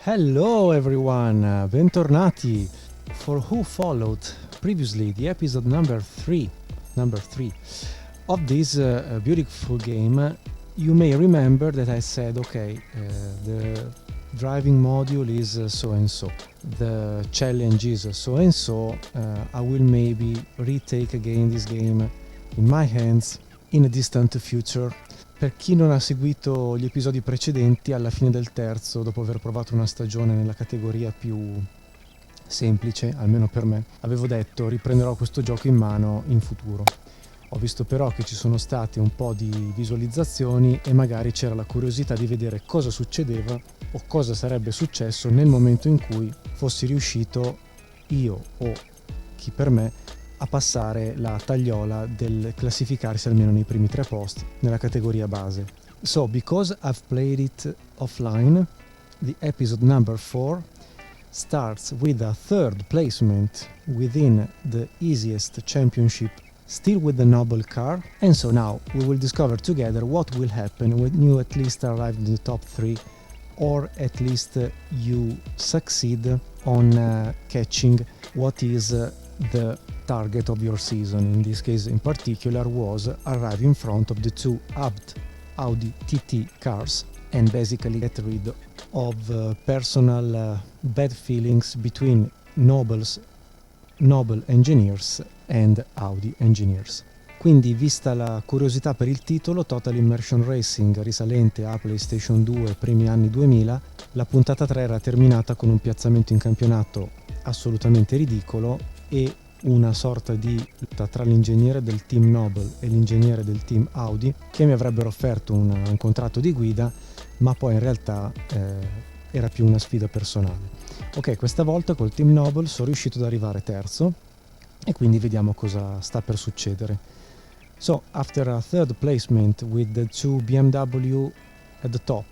Hello everyone, bentornati. For who followed previously the episode number three of this beautiful game, you may remember that I said, okay, the driving module is so and so, the challenge is so and so. I will maybe retake again this game in my hands in a distant future. Per chi non ha seguito gli episodi precedenti, alla fine del terzo, dopo aver provato una stagione nella categoria più semplice, almeno per me, avevo detto riprenderò questo gioco in mano in futuro. Ho visto però che ci sono state un po' di visualizzazioni e magari c'era la curiosità di vedere cosa succedeva o cosa sarebbe successo nel momento in cui fossi riuscito io o chi per me a passare la tagliola del classificarsi almeno nei primi 3 posti nella categoria base. So, because I've played it offline, the episode number 4 starts with a third placement within the easiest championship, still with the noble car, and so now we will discover together what will happen when you at least arrive in the top 3, or at least you succeed on catching what is the target of your season. In this case in particular was arrive in front of the two Audi TT cars and basically get rid of personal bad feelings between noble engineers and Audi engineers. Quindi, vista la curiosità per il titolo, Total Immersion Racing, risalente a PlayStation 2 primi anni 2000, la puntata 3 era terminata con un piazzamento in campionato assolutamente ridicolo e una sorta di lotta tra l'ingegnere del team Noble e l'ingegnere del team Audi, che mi avrebbero offerto un contratto di guida, ma poi in realtà era più una sfida personale. Ok, questa volta col team Noble sono riuscito ad arrivare terzo e quindi vediamo cosa sta per succedere. So, after a third placement with the two BMW at the top,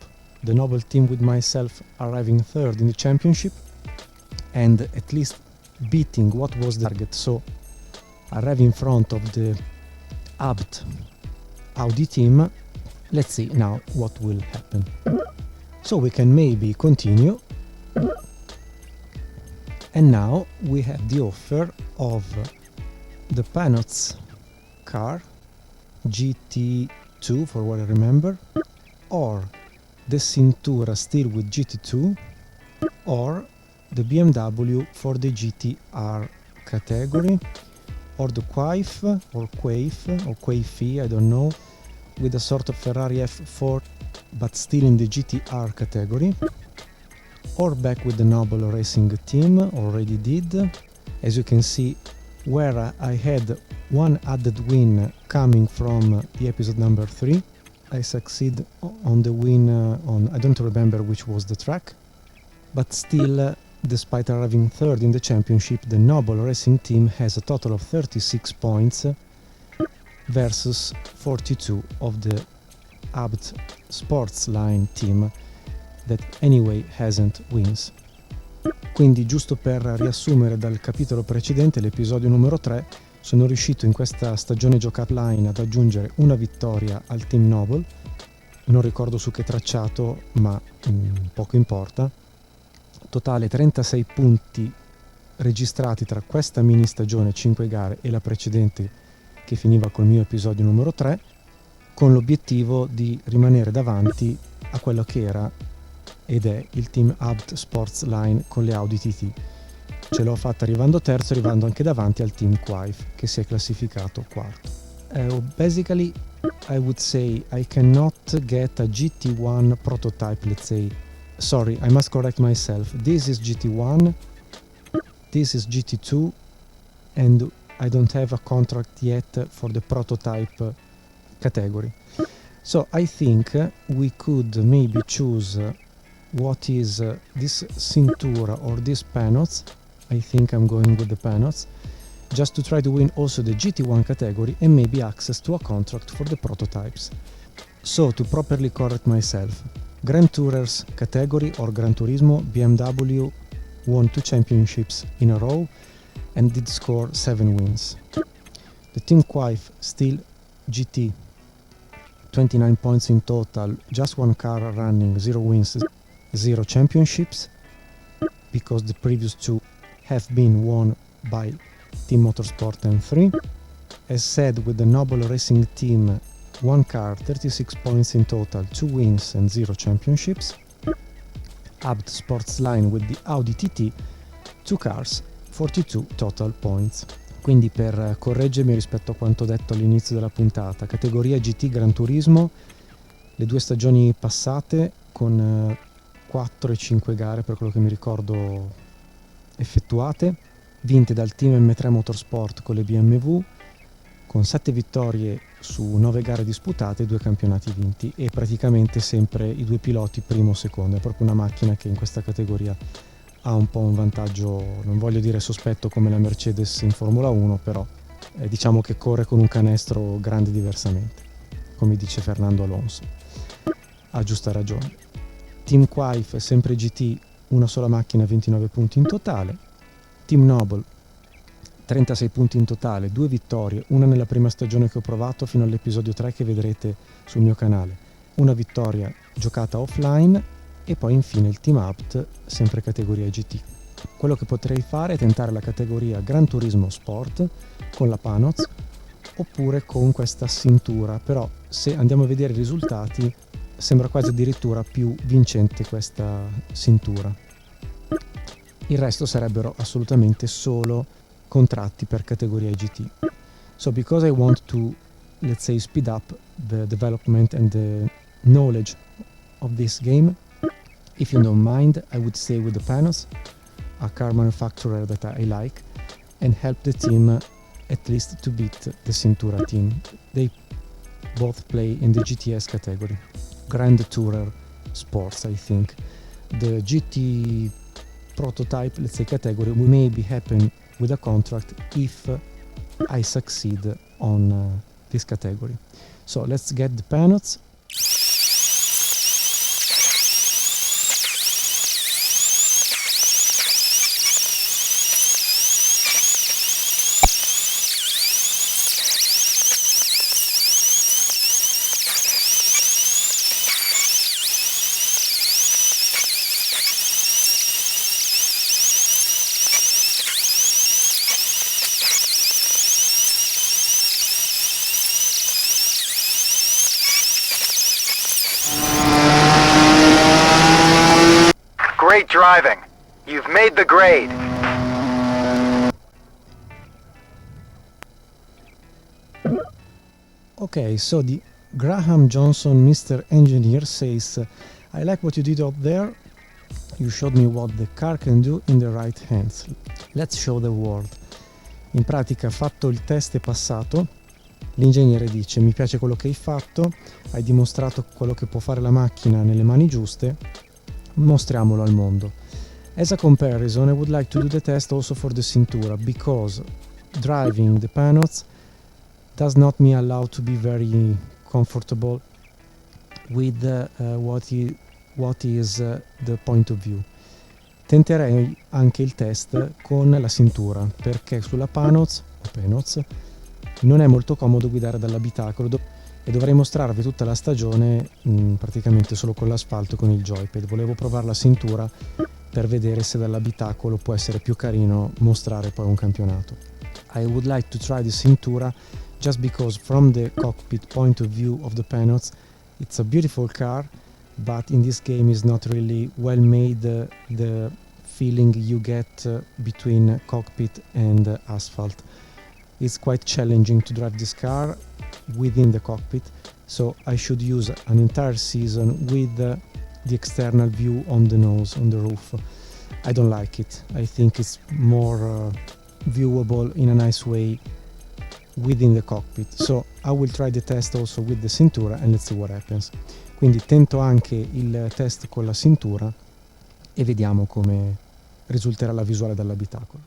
the Noble team with myself arriving third in the championship and at least beating what was the target, so arrive in front of the Audi team. Let's see now what will happen. So we can maybe continue, and now we have the offer of the Panot's car GT2 for what I remember, or the Cintura still with GT2, or the BMW for the GTR category, or the Quaif or Quaifi, I don't know, with a sort of Ferrari F4 but still in the GTR category, or back with the Noble Racing team, already did. As you can see, where I had one added win coming from the episode number 3, I succeed on the win on, I don't remember which was the track, but still, despite arriving third in the championship, the Noble Racing team has a total of 36 points versus 42 of the Abt Sports Line team that anyway hasn't wins. Quindi, giusto per riassumere dal capitolo precedente, l'episodio numero 3, sono riuscito in questa stagione giocata online ad aggiungere una vittoria al team Noble, non ricordo su che tracciato, ma poco importa. Totale 36 punti registrati tra questa mini stagione 5 gare e la precedente che finiva col mio episodio numero 3, con l'obiettivo di rimanere davanti a quello che era ed è il team Abt Sports Line con le Audi TT. Ce l'ho fatta arrivando terzo, arrivando anche davanti al team Quaif che si è classificato quarto. Basically I would say I cannot get a GT1 prototype, let's say. Sorry, I must correct myself. This is GT1, this is GT2, and I don't have a contract yet for the prototype category. So I think we could maybe choose what is this Cintura or this Panoz. I think I'm going with the Panoz, just to try to win also the GT1 category and maybe access to a contract for the prototypes. So, to properly correct myself, Grand Tourers category or Gran Turismo, BMW won 2 championships in a row and did score 7 wins. The Team Quaif still GT, 29 points in total, just 1 car running, 0 wins, 0 championships. because the previous two have been won by Team Motorsport M3. As said, with the Noble Racing team, 1 car, 36 points in total, 2 wins and 0 championships. Abt Sports Line with the Audi TT, 2 cars, 42 total points. Quindi per correggermi rispetto a quanto detto all'inizio della puntata, categoria GT Gran Turismo, le 2 stagioni passate con 4 e 5 gare per quello che mi ricordo effettuate, vinte dal team M3 Motorsport con le BMW, con 7 vittorie su 9 gare disputate e 2 campionati vinti, e praticamente sempre i 2 piloti primo o secondo. È proprio una macchina che in questa categoria ha un po' un vantaggio, non voglio dire sospetto come la Mercedes in Formula 1, però diciamo che corre con un canestro grande diversamente, come dice Fernando Alonso, ha giusta ragione. Team Quaif sempre GT, una sola macchina, 29 punti in totale. Team Noble 36 punti in totale, 2 vittorie, una nella prima stagione che ho provato fino all'episodio 3 che vedrete sul mio canale, una vittoria giocata offline, e poi infine il Team Abt, sempre categoria GT. Quello che potrei fare è tentare la categoria Gran Turismo Sport con la Panoz, oppure con questa cintura, però se andiamo a vedere i risultati sembra quasi addirittura più vincente questa cintura. Il resto sarebbero assolutamente solo contratti per categoria GT. So because I want to, let's say, speed up the development and the knowledge of this game, if you don't mind, I would stay with the Panos, a car manufacturer that I like, and help the team at least to beat the Cintura team. They both play in the GTS category, Grand Tourer Sports, I think. The GT prototype, let's say, category will maybe happen with a contract if I succeed on this category. So let's get the Panots. Great driving. You've made the grade. Okay, so the Graham Johnson, Mr. Engineer, says, I like what you did up there. You showed me what the car can do in the right hands. Let's show the world. In pratica, fatto il test e passato, l'ingegnere dice, mi piace quello che hai fatto, hai dimostrato quello che può fare la macchina nelle mani giuste, mostriamolo al mondo. As a comparison, I would like to do the test also for the Cintura, because driving the Panots does not me allow to be very comfortable with what is the point of view. Tenterei anche il test con la Cintura, perché sulla Panoz non è molto comodo guidare dall'abitacolo e dovrei mostrarvi tutta la stagione praticamente solo con l'asfalto e con il joypad. Volevo provare la Cintura per vedere se dall'abitacolo può essere più carino mostrare poi un campionato. I would like to try the Cintura just because from the cockpit point of view of the Panoz it's a beautiful car, but in this game is not really well made the feeling you get between cockpit and asphalt. It's quite challenging to drive this car within the cockpit, so I should use an entire season with the external view on the nose, on the roof. I don't like it. I think it's more viewable in a nice way within the cockpit. So I will try the test also with the Cintura and let's see what happens. Quindi tento anche il test con la Cintura e vediamo come risulterà la visuale dall'abitacolo.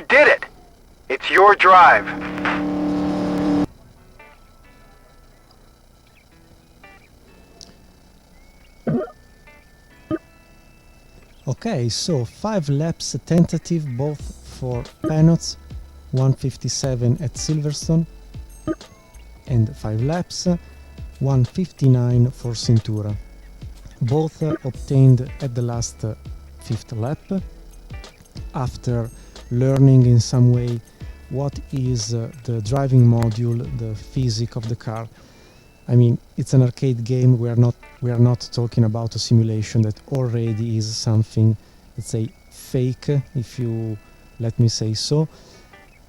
did it! It's your drive. Okay, so 5 laps tentative both for Panoz, 157 at Silverstone, and 5 laps, 159 for Cintura. Both obtained at the last 5th lap, after learning in some way what is the driving module, the physics of the car. I mean, it's an arcade game. We are not talking about a simulation that already is something, let's say, fake, if you let me say so,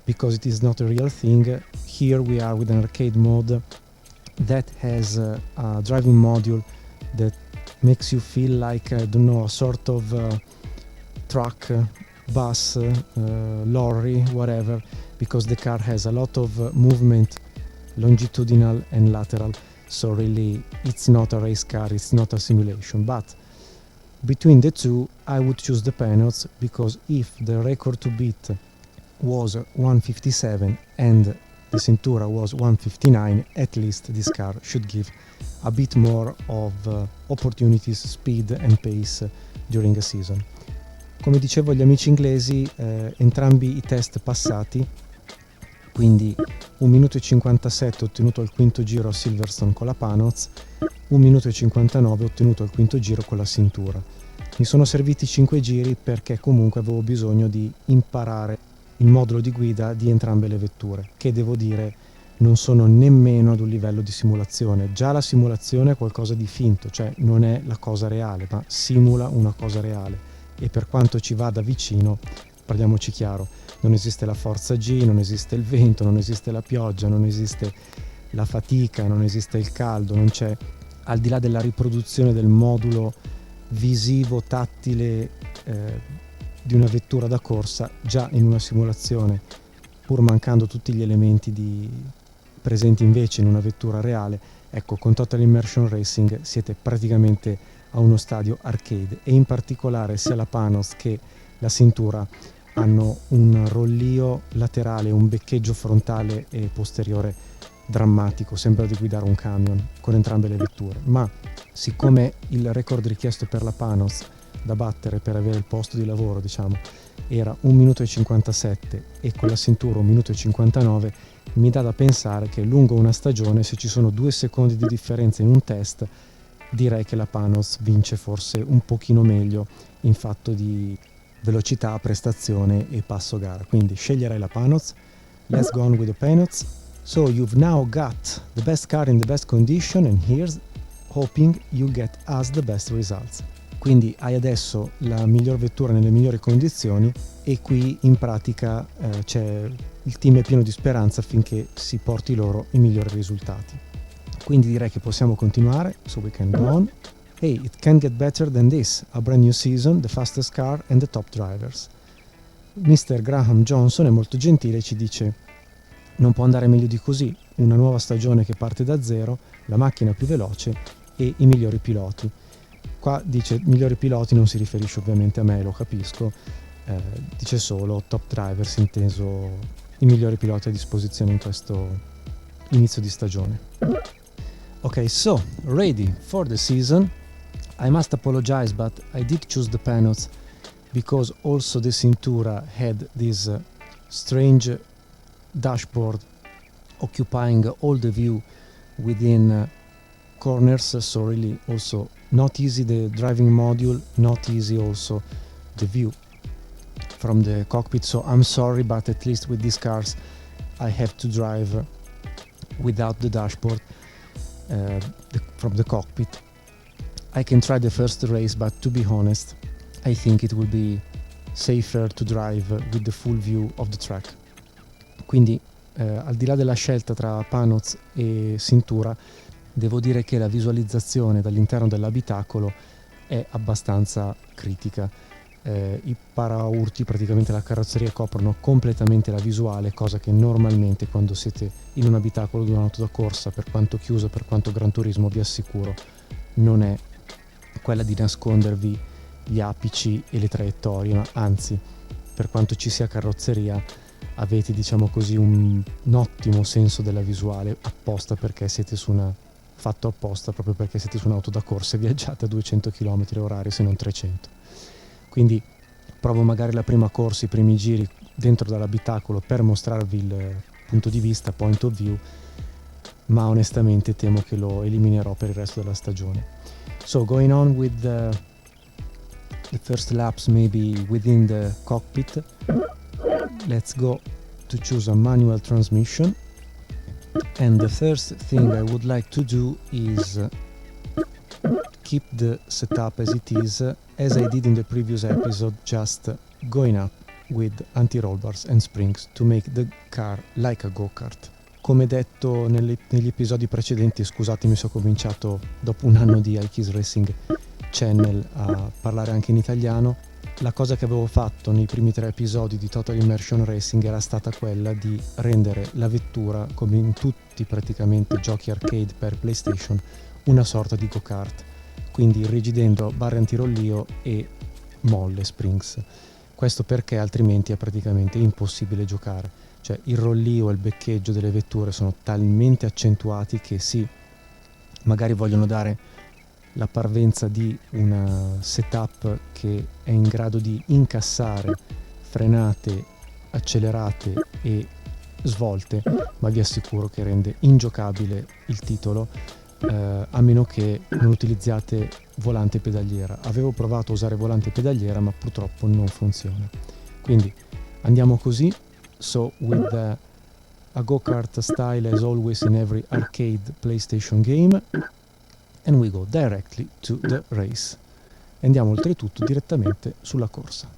because it is not a real thing. Here we are with an arcade mode that has a driving module that makes you feel like, I don't know, a sort of truck, bus, lorry, whatever, because the car has a lot of movement, longitudinal and lateral. So really, it's not a race car, it's not a simulation. But between the two, I would choose the Panoz, because if the record to beat was 157 and the Cintura was 159, at least this car should give a bit more of opportunities, speed and pace during a season. Come dicevo agli amici inglesi, entrambi i test passati, quindi 1 minuto e 57 ottenuto al quinto giro a Silverstone con la Panoz, 1 minuto e 59 ottenuto al quinto giro con la Cintura. Mi sono serviti 5 giri perché comunque avevo bisogno di imparare il modulo di guida di entrambe le vetture, che devo dire non sono nemmeno ad un livello di simulazione. Già la simulazione è qualcosa di finto, cioè non è la cosa reale, ma simula una cosa reale, e per quanto ci vada vicino, parliamoci chiaro, non esiste la forza G, non esiste il vento, non esiste la pioggia, non esiste la fatica, non esiste il caldo, non c'è, al di là della riproduzione del modulo visivo, tattile di una vettura da corsa, già in una simulazione, pur mancando tutti gli elementi presenti invece in una vettura reale, ecco, con Total Immersion Racing siete praticamente a uno stadio arcade, e in particolare sia la Panoz che la Cintura hanno un rollio laterale, un beccheggio frontale e posteriore drammatico, sembra di guidare un camion con entrambe le vetture. Ma siccome il record richiesto per la Panoz da battere per avere il posto di lavoro, diciamo, era 1 minuto e 57 e con la Cintura 1 minuto e 59, mi dà da pensare che lungo una stagione, se ci sono 2 secondi di differenza in un test, direi che la Panoz vince forse un pochino meglio in fatto di velocità, prestazione e passo gara. Quindi sceglierei la Panoz. Let's go on with the Panoz. So you've now got the best car in the best condition, and here's hoping you get us the best results. Quindi hai adesso la miglior vettura nelle migliori condizioni, e qui in pratica il team è pieno di speranza affinché si porti loro i migliori risultati. Quindi direi che possiamo continuare. So we can go on. Hey, it can't get better than this. A brand new season, the fastest car and the top drivers. Mr. Graham Johnson è molto gentile, ci dice: non può andare meglio di così, una nuova stagione che parte da zero, la macchina più veloce e i migliori piloti. Qua dice migliori piloti, non si riferisce ovviamente a me, lo capisco, dice solo top drivers, inteso i migliori piloti a disposizione in questo inizio di stagione. Ok, so ready for the season. I must apologize, but I did choose the Panoz because also the Cintura had this strange dashboard occupying all the view within corners, so really also not easy the driving module, not easy also the view from the cockpit. So I'm sorry, but at least with these cars I have to drive without the dashboard from the cockpit. I can try the first race, but to be honest, I think it will be safer to drive with the full view of the track. Quindi al di là della scelta tra Panoz e Cintura, devo dire che la visualizzazione dall'interno dell'abitacolo è abbastanza critica. I paraurti, praticamente la carrozzeria, coprono completamente la visuale, cosa che normalmente quando siete in un abitacolo di un'auto da corsa, per quanto chiuso, per quanto Gran Turismo, vi assicuro, non è quella di nascondervi gli apici e le traiettorie, ma anzi per quanto ci sia carrozzeria avete, diciamo così, un ottimo senso della visuale, apposta perché siete su una fatto apposta proprio perché siete su un'auto da corsa e viaggiate a 200 km/h se non 300. Quindi provo magari la prima corsa, i primi giri dentro dall'abitacolo per mostrarvi il punto di vista, point of view, ma onestamente temo che lo eliminerò per il resto della stagione. So going on with the first laps, maybe within the cockpit, let's go to choose a manual transmission. And the first thing I would like to do is keep the setup as it is, as I did in the previous episode, just going up with anti-roll bars and springs to make the car like a go-kart. Come detto negli episodi precedenti, scusatemi se ho cominciato dopo un anno di iKeysRacing Channel a parlare anche in italiano, la cosa che avevo fatto nei primi 3 episodi di Total Immersion Racing era stata quella di rendere la vettura, come in tutti praticamente giochi arcade per PlayStation, una sorta di go-kart, quindi irrigidendo barre antirollio e molle springs. Questo perché altrimenti è praticamente impossibile giocare, cioè il rollio e il beccheggio delle vetture sono talmente accentuati che sì, magari vogliono dare la parvenza di una setup che è in grado di incassare frenate, accelerate e svolte, ma vi assicuro che rende ingiocabile il titolo, a meno che non utilizziate volante e pedaliera. Avevo provato a usare volante e pedaliera, ma purtroppo non funziona. Quindi andiamo così. So with a go-kart style as always in every arcade PlayStation game, and we go directly to the race. Andiamo oltretutto direttamente sulla corsa.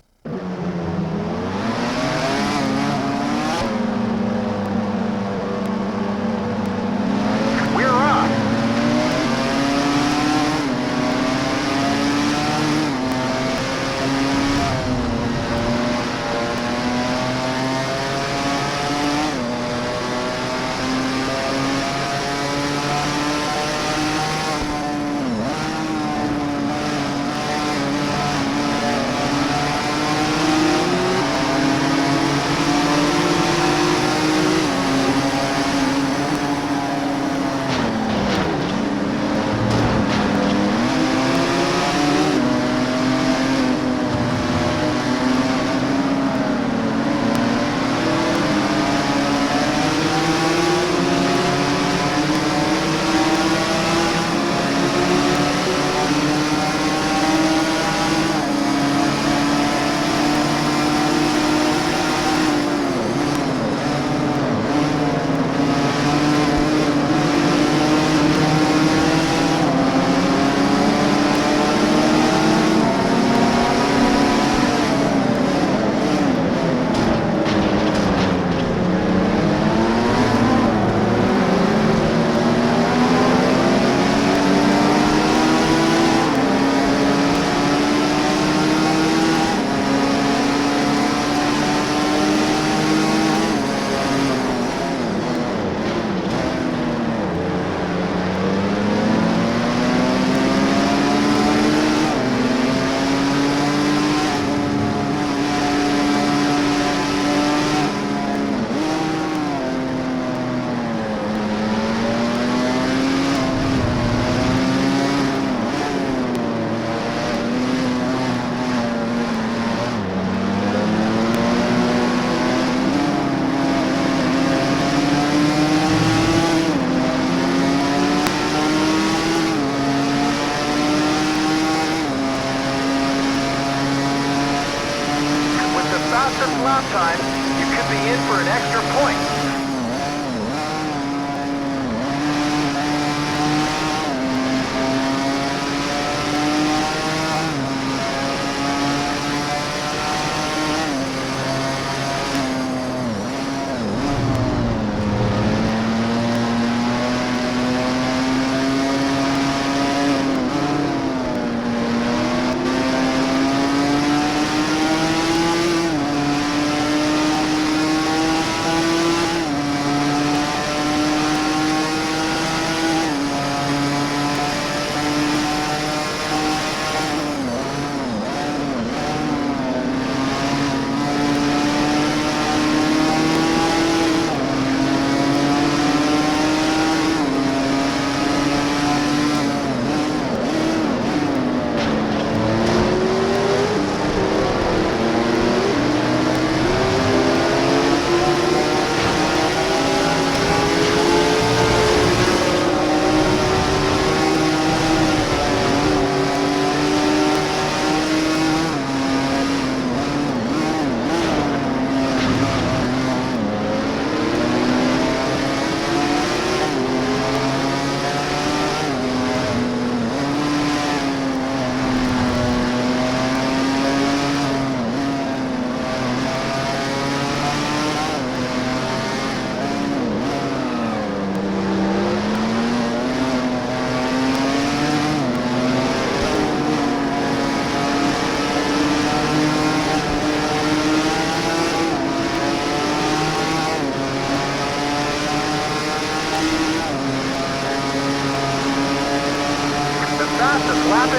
lap time, you could be in for an extra point.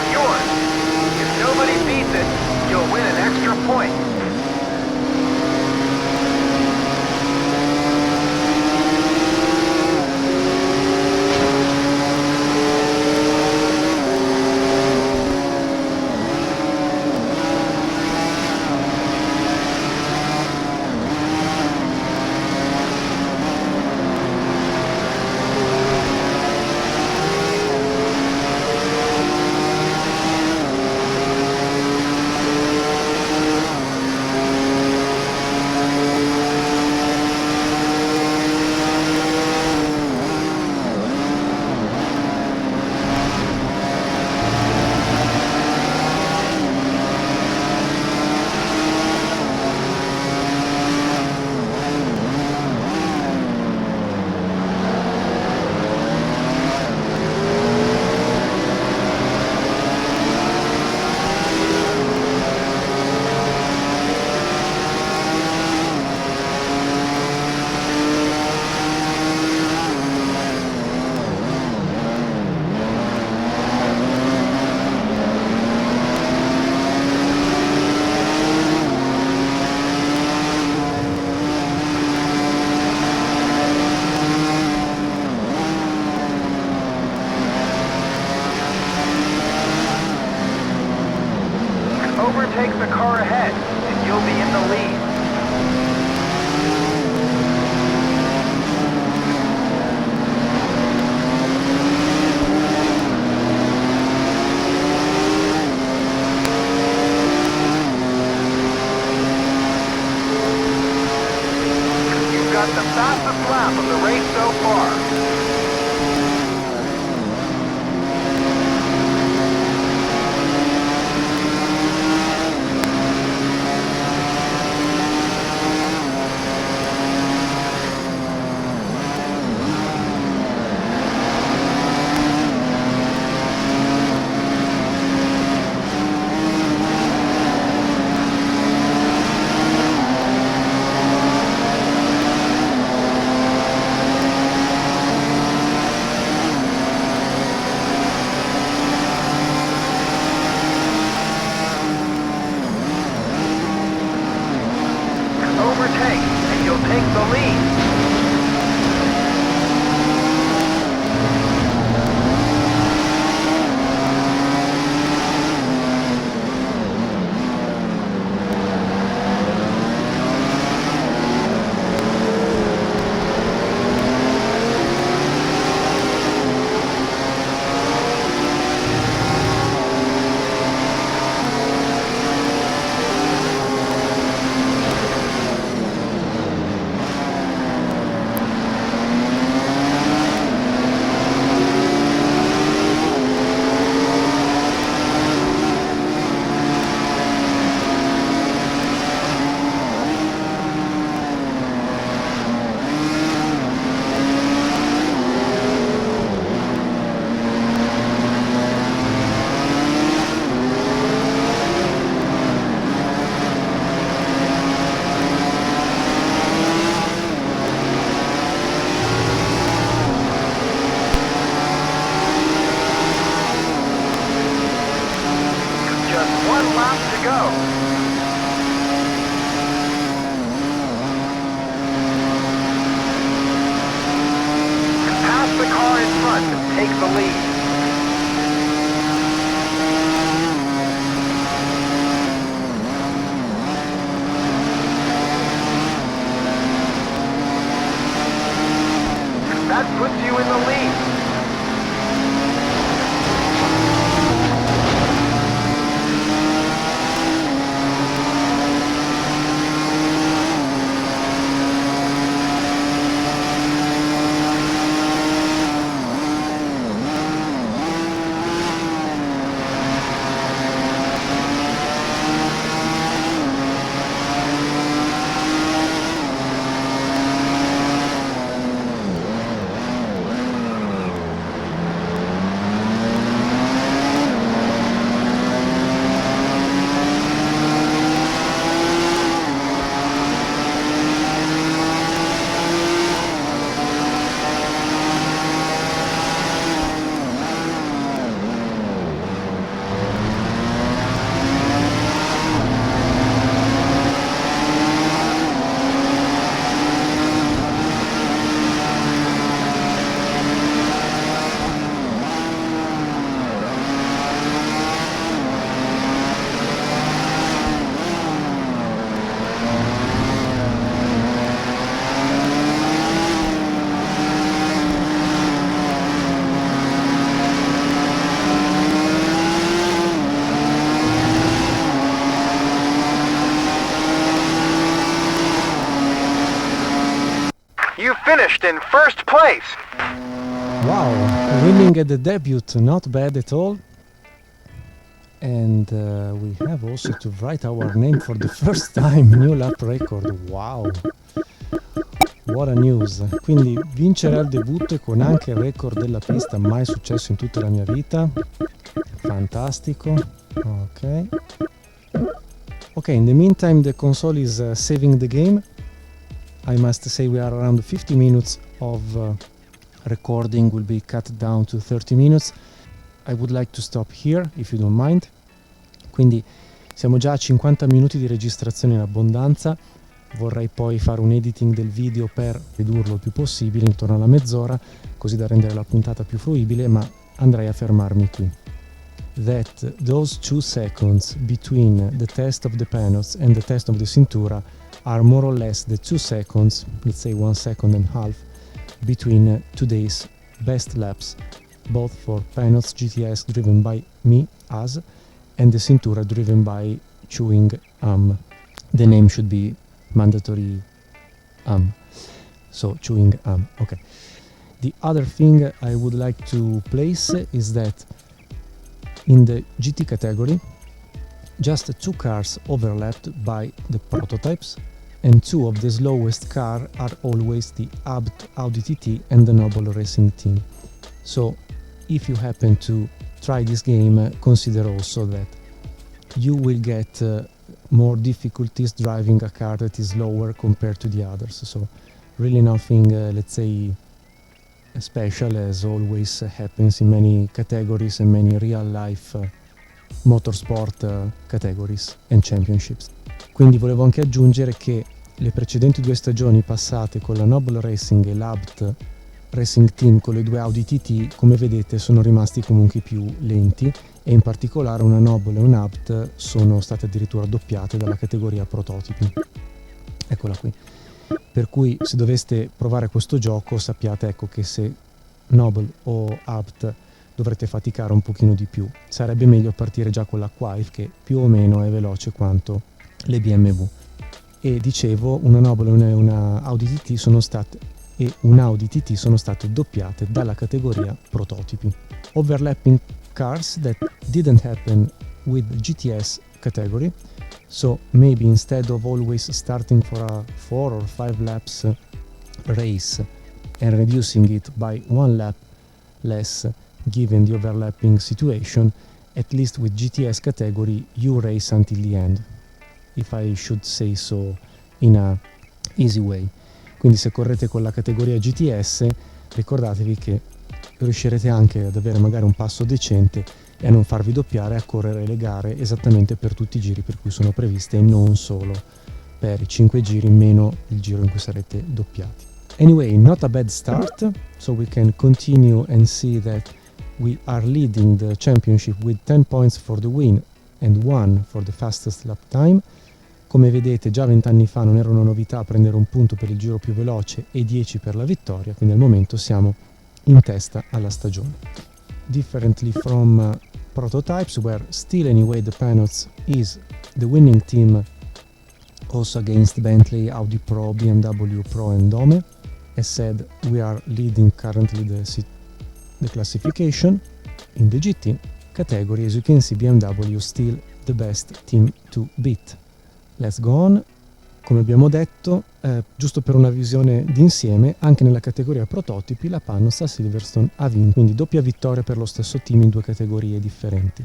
of yours. If nobody beats it, you'll win an extra point. Overtake the car ahead, and you'll be in the lead. You've got the fastest lap of the race so far. Overtake, and you'll take the lead. Just one lap to go. Pass the car in front and take the lead. That puts you in the lead. You finished in first place. Wow, winning at the debut, not bad at all. And we have also to write our name for the first time, new lap record, wow! What a news! Quindi vincere al debutto e con anche il record della pista, mai successo in tutta la mia vita. Fantastico. Ok. Ok, in the meantime the console is saving the game. I must say we are around 50 minutes of recording will be cut down to 30 minutes. I would like to stop here if you don't mind. Quindi siamo già a 50 minuti di registrazione in abbondanza. Vorrei poi fare un editing del video per ridurlo il più possibile, intorno alla mezz'ora, così da rendere la puntata più fruibile, ma andrei a fermarmi qui. That those 2 seconds between the test of the panels and the test of the cintura are more or less the 2 seconds, let's say 1 second and a half, between today's best laps, both for panels GTS driven by me, us, and the cintura driven by Chewing The name should be mandatory so Chewing okay. The other thing I would like to place is that in the GT category just 2 cars overlapped by the prototypes, and 2 of the slowest car are always the Audi TT and the Noble Racing team. So if you happen to try this game, consider also that you will get more difficulties driving a car that is slower compared to the others. So really nothing, let's say, special, as always happens in many categories and many real life motorsport categories and championships. Quindi volevo anche aggiungere che le precedenti 2 stagioni passate con la Noble Racing e l'Abt Racing Team con le 2 Audi TT, come vedete, sono rimasti comunque più lenti, e in particolare una Noble e un Abt sono state addirittura doppiate dalla categoria prototipi. Eccola qui. Per cui se doveste provare questo gioco sappiate, ecco, che se Noble o Abt dovrete faticare un pochino di più. Sarebbe meglio partire già con la Quive, che più o meno è veloce quanto le BMW. E dicevo, una Noble e una Audi TT sono state doppiate dalla categoria prototipi. Overlapping cars that didn't happen with the GTS category, so maybe instead of always starting for a 4 or 5 laps race and reducing it by 1 lap less given the overlapping situation, at least with GTS category you race until the end, if I should say so in a easy way. Quindi se correte con la categoria GTS, ricordatevi che riuscirete anche ad avere magari un passo decente e a non farvi doppiare, a correre le gare esattamente per tutti i giri per cui sono previste, e non solo per i 5 giri meno il giro in cui sarete doppiati. Anyway, not a bad start, so we can continue and see that we are leading the championship with 10 points for the win and 1 for the fastest lap time. Come vedete, già 20 anni fa non era una novità prendere un punto per il giro più veloce e 10 per la vittoria, quindi al momento siamo in testa alla stagione. Differently from prototypes, where still anyway the panels is the winning team also against Bentley, Audi Pro, BMW Pro and Dome. As said, we are leading currently the classification. In the GT category, as you can see, BMW still the best team to beat. Let's go on. Come abbiamo detto, giusto per una visione d'insieme, anche nella categoria prototipi la Panos a Silverstone ha vinto, quindi doppia vittoria per lo stesso team in 2 categorie differenti.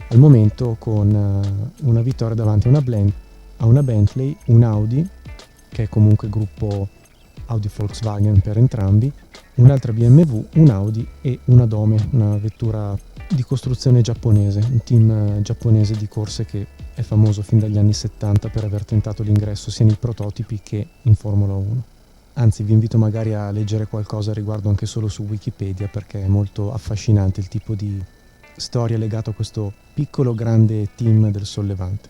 Al momento con una vittoria davanti a una Bentley, un Audi, che è comunque gruppo Audi Volkswagen per entrambi, un'altra BMW, un Audi e una Dome, una vettura di costruzione giapponese, un team giapponese di corse che è famoso fin dagli anni 70 per aver tentato l'ingresso sia nei prototipi che in Formula 1. Anzi, vi invito magari a leggere qualcosa a riguardo anche solo su Wikipedia, perché è molto affascinante il tipo di storia legato a questo piccolo grande team del sollevante.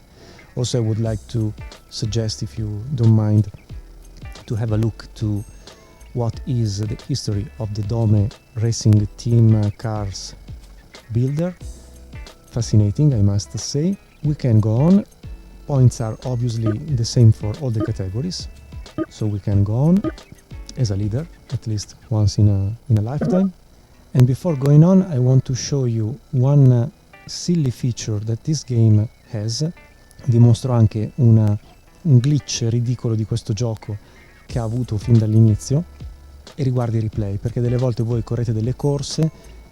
Also, I would like to suggest, if you don't mind, to have a look to what is the history of the Dome Racing Team Cars builder. Fascinating, I must say. We can go on. Points are obviously the same for all the categories, so we can go on. as a leader, at least once in a lifetime. And before going on, I want to show you one silly feature that this game has. Vi mostro anche un glitch ridicolo di questo gioco che ha avuto fin dall'inizio, e riguarda i replay, perché delle volte voi correte delle corse,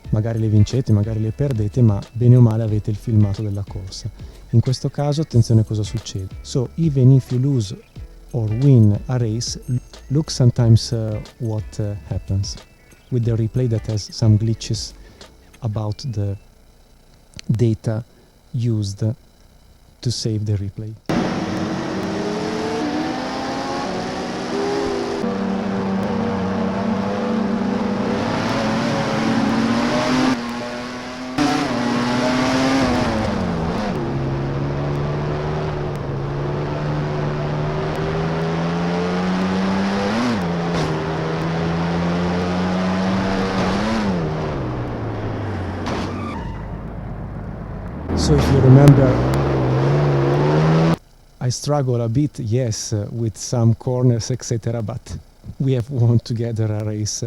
magari le vincete, magari le perdete, ma bene o male avete il filmato della corsa. In questo caso attenzione cosa succede. So even if you lose or win a race, look sometimes what happens with the replay that has some glitches about the data used to save the replay. So if you remember, I struggle a bit, yes, with some corners, etc., but we have won together a race.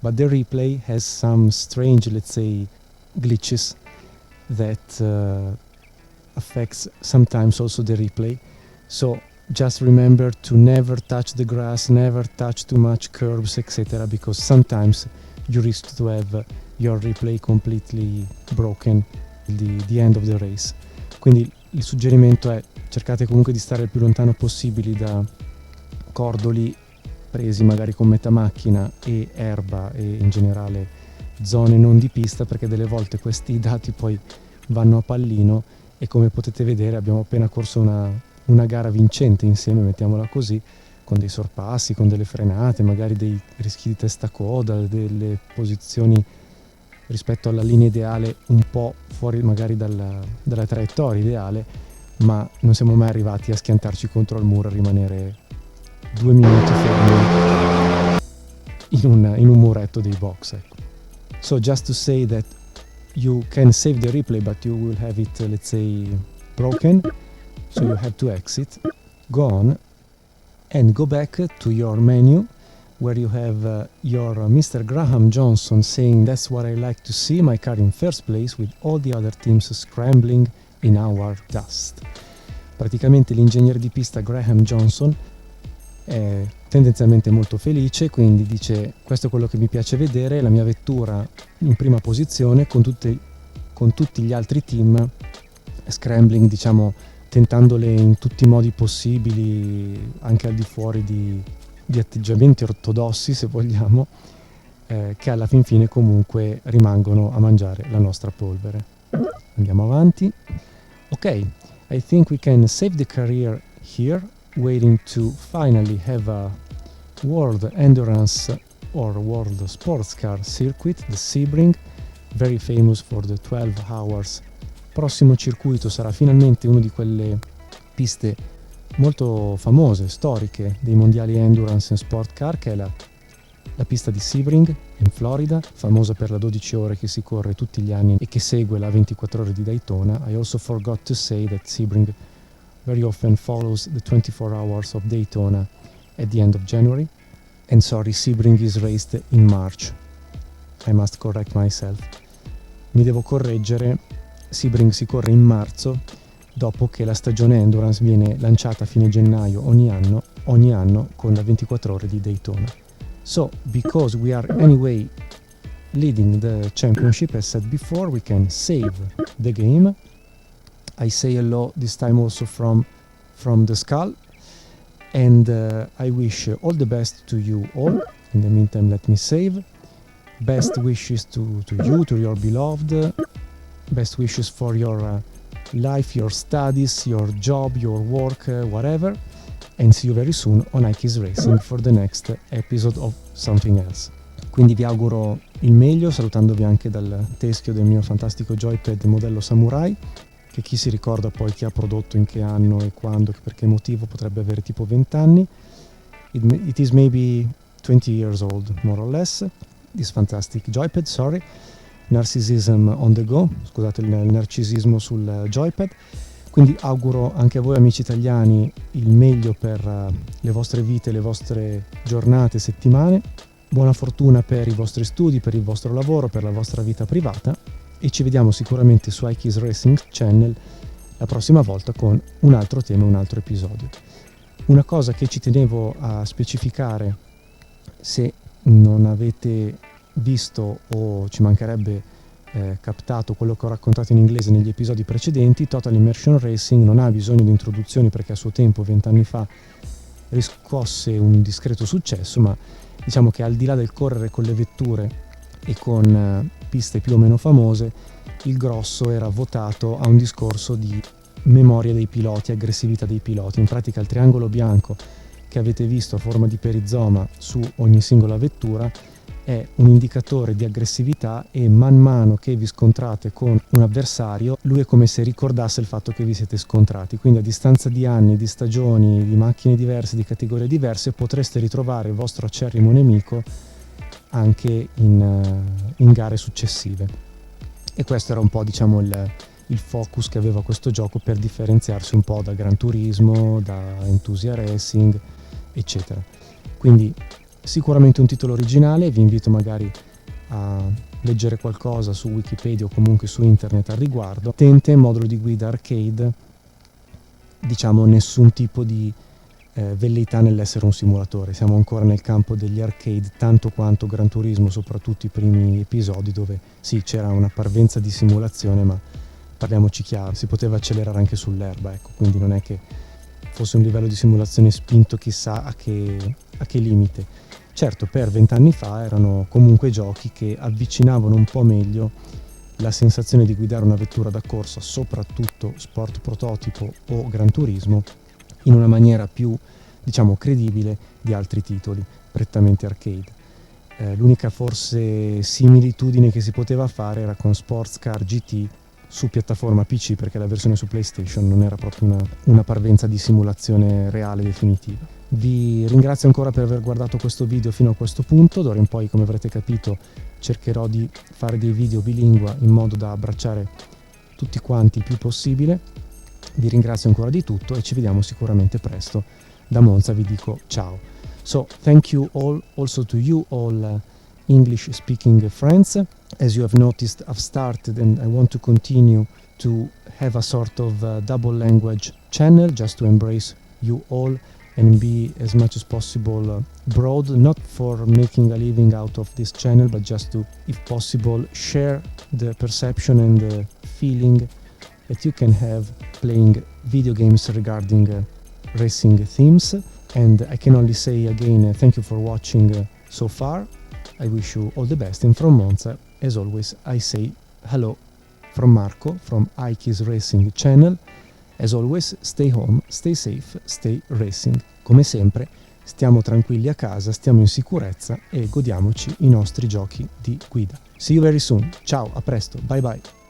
But the replay has some strange, let's say, glitches that affects sometimes also the replay. So just remember to never touch the grass, never touch too much curbs, etc., because sometimes you risk to have your replay completely broken the end of the race. Quindi il suggerimento è: cercate comunque di stare il più lontano possibili da cordoli presi magari con metà macchina e erba e in generale zone non di pista, perché delle volte questi dati poi vanno a pallino, e come potete vedere abbiamo appena corso una gara vincente insieme, mettiamola così, con dei sorpassi, con delle frenate, magari dei rischi di testa coda, delle posizioni rispetto alla linea ideale un po' fuori magari dalla traiettoria ideale, ma non siamo mai arrivati a schiantarci contro il muro, a rimanere 2 minuti fermi in un muretto dei box, ecco. So just to say that you can save the replay, but you will have it, let's say, broken, so you have to exit, go on, and go back to your menu, where you have your Mr. Graham Johnson saying, "That's what I like to see, my car in first place with all the other teams scrambling in our dust." Praticamente l'ingegnere di pista Graham Johnson è tendenzialmente molto felice, quindi dice: questo è quello che mi piace vedere, la mia vettura in prima posizione con tutti gli altri team scrambling, diciamo, tentandole in tutti i modi possibili, anche al di fuori di atteggiamenti ortodossi, se vogliamo, che alla fin fine comunque rimangono a mangiare la nostra polvere. Andiamo avanti. Ok, I think we can save the career here, waiting to finally have a World Endurance or World Sports Car Circuit, the Sebring, very famous for the 12 hours. Prossimo circuito sarà finalmente una di quelle piste molto famose, storiche, dei mondiali Endurance e Sport Car, che è la pista di Sebring in Florida, famosa per la 12 ore che si corre tutti gli anni e che segue la 24 ore di Daytona. I also forgot to say that Sebring very often follows the 24 hours of Daytona at the end of January. And sorry, Sebring is raced in March. I must correct myself. Mi devo correggere, Sebring si corre in marzo, dopo che la stagione Endurance viene lanciata a fine gennaio ogni anno con la 24 ore di Daytona. So, because we are anyway leading the championship, as said before, we can save the game. I say hello this time also from the skull, and I wish all the best to you all. In the meantime, let me save. Best wishes to you, to your beloved. Best wishes for your life, your studies, your job, your work, whatever, and see you very soon on iKeysRacing for the next episode of something else. Quindi vi auguro il meglio, salutandovi anche dal teschio del mio fantastico joypad modello Samurai, che chi si ricorda poi chi ha prodotto, in che anno e quando, per che motivo, potrebbe avere tipo 20 anni. It is maybe 20 years old, more or less, this fantastic joypad, sorry. Narcissism on the go, scusate il narcisismo sul joypad. Quindi auguro anche a voi amici italiani il meglio per le vostre vite, le vostre giornate, settimane. Buona fortuna per i vostri studi, per il vostro lavoro, per la vostra vita privata e ci vediamo sicuramente su iKeysRacing Channel la prossima volta con un altro tema, un altro episodio. Una cosa che ci tenevo a specificare, se non avete visto o ci mancherebbe captato quello che ho raccontato in inglese negli episodi precedenti, Total Immersion Racing non ha bisogno di introduzioni perché a suo tempo, 20 anni fa, riscosse un discreto successo, ma diciamo che al di là del correre con le vetture e con piste più o meno famose, il grosso era votato a un discorso di memoria dei piloti, aggressività dei piloti. In pratica il triangolo bianco che avete visto a forma di perizoma su ogni singola vettura è un indicatore di aggressività e man mano che vi scontrate con un avversario, lui è come se ricordasse il fatto che vi siete scontrati. Quindi a distanza di anni, di stagioni, di macchine diverse, di categorie diverse, potreste ritrovare il vostro acerrimo nemico anche in gare successive. E questo era un po', diciamo, il focus che aveva questo gioco per differenziarsi un po' da Gran Turismo, da Enthusiast Racing, eccetera. Quindi sicuramente un titolo originale, vi invito magari a leggere qualcosa su Wikipedia o comunque su internet al riguardo. Utente, modulo di guida arcade, diciamo nessun tipo di velleità nell'essere un simulatore, siamo ancora nel campo degli arcade tanto quanto Gran Turismo, soprattutto i primi episodi dove sì c'era una parvenza di simulazione, ma parliamoci chiaro, si poteva accelerare anche sull'erba, ecco, quindi non è che fosse un livello di simulazione spinto chissà a che limite. Certo, per 20 anni fa erano comunque giochi che avvicinavano un po' meglio la sensazione di guidare una vettura da corsa, soprattutto sport prototipo o Gran Turismo, in una maniera più, diciamo, credibile di altri titoli prettamente arcade. L'unica forse similitudine che si poteva fare era con Sports Car GT su piattaforma PC, perché la versione su PlayStation non era proprio una parvenza di simulazione reale definitiva. Vi ringrazio ancora per aver guardato questo video fino a questo punto. D'ora in poi, come avrete capito, cercherò di fare dei video bilingua in modo da abbracciare tutti quanti il più possibile. Vi ringrazio ancora di tutto e ci vediamo sicuramente presto. Da Monza vi dico ciao. So thank you all, also to you all English speaking friends. As you have noticed, I've started and I want to continue to have a sort of double language channel just to embrace you all and be as much as possible broad, not for making a living out of this channel, but just to, if possible, share the perception and the feeling that you can have playing video games regarding racing themes. And I can only say again, thank you for watching so far. I wish you all the best, and from Monza, as always, I say hello from Marco, from iKeysRacing channel. As always, stay home, stay safe, stay racing. Come sempre, stiamo tranquilli a casa, stiamo in sicurezza e godiamoci i nostri giochi di guida. See you very soon. Ciao, a presto, bye bye.